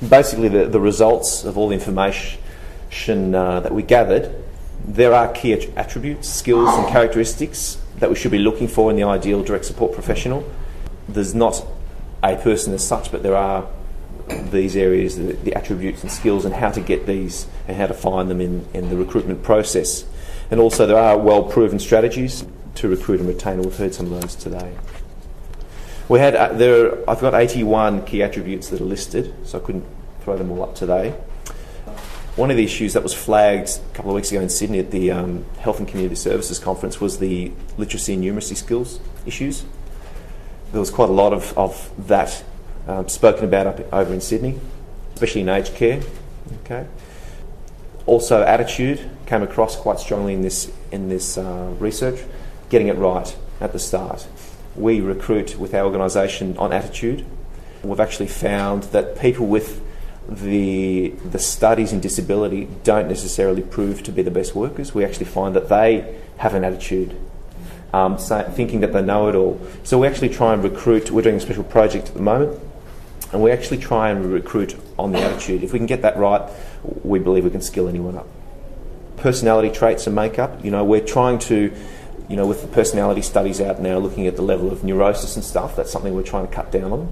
Basically, the results of all the information that we gathered, there are key attributes, skills and characteristics that we should be looking for in the ideal direct support professional. There's not a person as such, but there are these areas, the attributes and skills, and how to get these and how to find them in the recruitment process. And also there are well-proven strategies to recruit and retain, and we've heard some of those today. I've got 81 key attributes that are listed, so I couldn't throw them all up today. One of the issues that was flagged a couple of weeks ago in Sydney at the Health and Community Services Conference was the literacy and numeracy skills issues. There was quite a lot of that spoken about over in Sydney, especially in aged care. Okay. Also, attitude came across quite strongly in this research. Getting it right at the start. We recruit with our organisation on attitude. We've actually found that people with the studies in disability don't necessarily prove to be the best workers. We actually find that they have an attitude, thinking that they know it all. So we actually try and recruit. We're doing a special project at the moment, and we actually try and recruit on the attitude. If we can get that right, we believe we can skill anyone up. Personality traits and makeup. We're trying to, with the personality studies out now, looking at the level of neurosis and stuff. That's something we're trying to cut down on.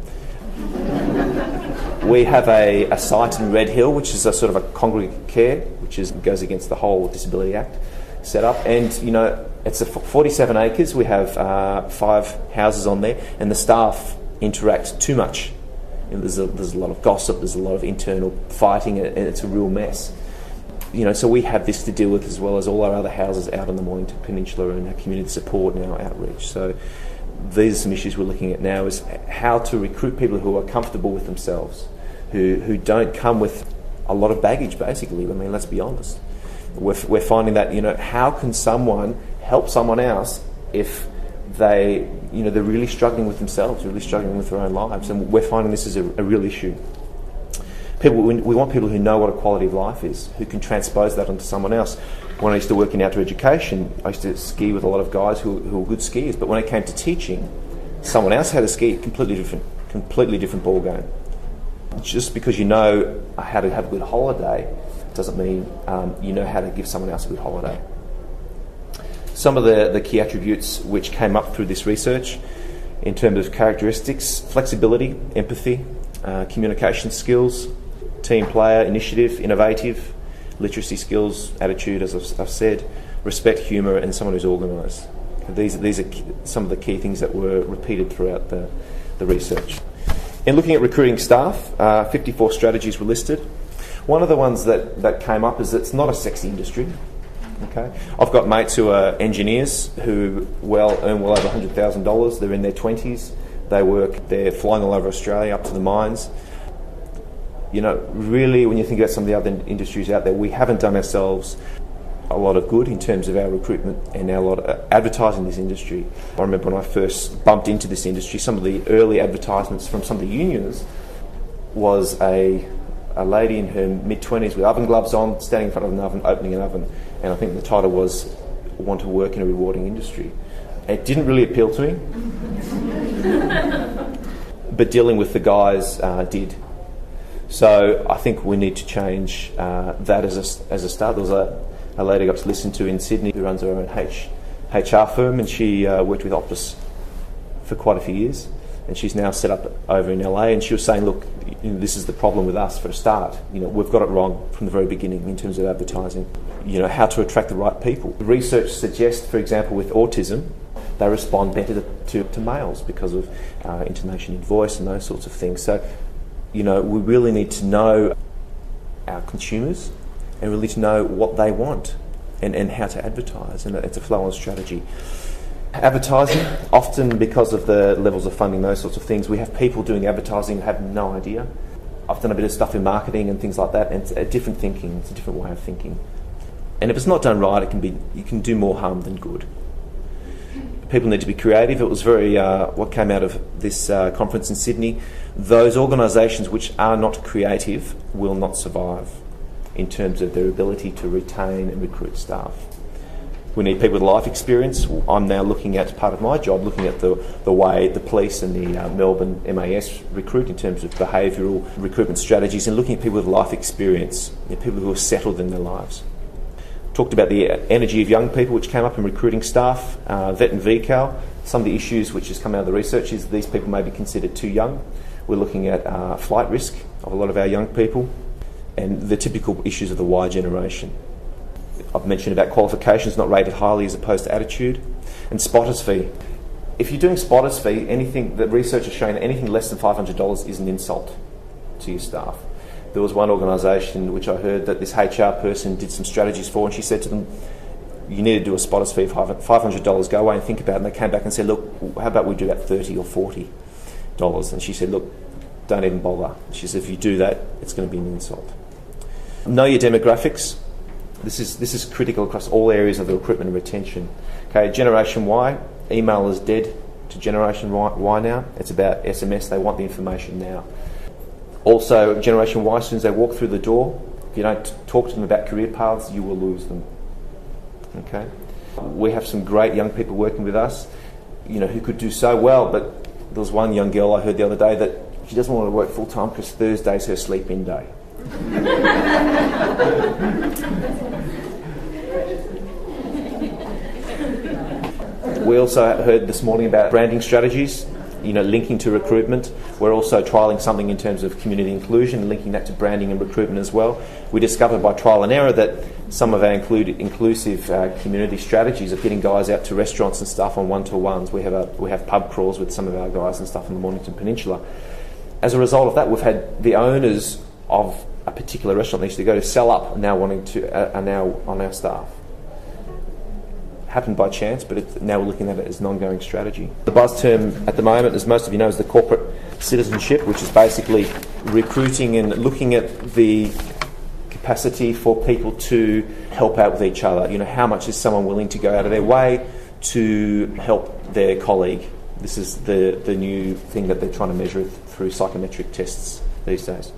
We have a site in Red Hill, which is a sort of a congregate care, which goes against the whole Disability Act set up. And, it's 47 acres. We have 5 houses on there, and the staff interact too much. There's a lot of gossip, there's a lot of internal fighting, and it's a real mess. So we have this to deal with, as well as all our other houses out on the Mornington Peninsula and our community support and our outreach. So these are some issues we're looking at now, is how to recruit people who are comfortable with themselves, who don't come with a lot of baggage, basically. I mean, let's be honest. We're finding that, how can someone help someone else if they're really struggling with themselves, really struggling with their own lives? And we're finding this is a real issue. We want people who know what a quality of life is, who can transpose that onto someone else. When I used to work in outdoor education, I used to ski with a lot of guys who were good skiers, but when it came to teaching, someone else had to ski, completely different ball game. Just because you know how to have a good holiday doesn't mean you know how to give someone else a good holiday. Some of the key attributes which came up through this research in terms of characteristics: flexibility, empathy, communication skills, team player, initiative, innovative, literacy skills, attitude, as I've said, respect, humour, and someone who's organised. These are some of the key things that were repeated throughout the research. In looking at recruiting staff, 54 strategies were listed. One of the ones that came up is it's not a sexy industry. Okay, I've got mates who are engineers who earn well over $100,000. They're in their 20s. They're flying all over Australia up to the mines. Really, when you think about some of the other industries out there, we haven't done ourselves a lot of good in terms of our recruitment and a lot of advertising this industry. I remember when I first bumped into this industry, some of the early advertisements from some of the unions was a lady in her mid-20s with oven gloves on, standing in front of an oven, opening an oven, and I think the title was "Want to Work in a Rewarding Industry." It didn't really appeal to me, but dealing with the guys did. So I think we need to change that as a start. There was a lady I got to listen to in Sydney who runs her own HR firm, and she worked with Optus for quite a few years, and she's now set up over in LA, and she was saying, look, this is the problem with us for a start. We've got it wrong from the very beginning in terms of advertising. How to attract the right people. The research suggests, for example, with autism, they respond better to males because of intonation in voice and those sorts of things. So, we really need to know our consumers and really to know what they want and how to advertise, and it's a flow-on strategy. Advertising, often because of the levels of funding, those sorts of things, we have people doing advertising who have no idea. I've done a bit of stuff in marketing and things like that, and it's a different thinking, it's a different way of thinking. And if it's not done right, you can do more harm than good. People need to be creative. It was very what came out of this conference in Sydney. Those organisations which are not creative will not survive in terms of their ability to retain and recruit staff. We need people with life experience. I'm now looking at, part of my job, looking at the way the police and the Melbourne MAS recruit in terms of behavioural recruitment strategies, and looking at people with life experience, people who are settled in their lives. Talked about the energy of young people, which came up in recruiting staff, vet and VCAL. Some of the issues which has come out of the research is these people may be considered too young. We're looking at flight risk of a lot of our young people, and the typical issues of the Y generation. I've mentioned about qualifications not rated highly as opposed to attitude, and spotter's fee. If you're doing spotter's fee, anything that research has shown, anything less than $500 is an insult to your staff. There was one organisation which I heard that this HR person did some strategies for, and she said to them, you need to do a spotter's fee of $500, go away and think about it. And they came back and said, look, how about we do about $30 or $40? And she said, look, don't even bother. She said, if you do that, it's going to be an insult. Know your demographics. This is critical across all areas of the recruitment and retention. Okay, Generation Y, email is dead to Generation Y now. It's about SMS. They want the information now. Also, Generation Y, as soon as they walk through the door, if you don't talk to them about career paths, you will lose them. Okay, we have some great young people working with us, who could do so well. But there was one young girl I heard the other day that she doesn't want to work full time because Thursday's her sleep-in day. We also heard this morning about branding strategies, linking to recruitment. We're also trialling something in terms of community inclusion, linking that to branding and recruitment as well. We discovered by trial and error that some of our inclusive community strategies of getting guys out to restaurants and stuff on one-to-ones. We have pub crawls with some of our guys and stuff in the Mornington Peninsula. As a result of that, we've had the owners of a particular restaurant they used to go to sell up, now are now on our staff. Happened by chance, but now we're looking at it as an ongoing strategy. The buzz term at the moment, as most of you know, is the corporate citizenship, which is basically recruiting and looking at the capacity for people to help out with each other. How much is someone willing to go out of their way to help their colleague? This is the new thing that they're trying to measure through psychometric tests these days.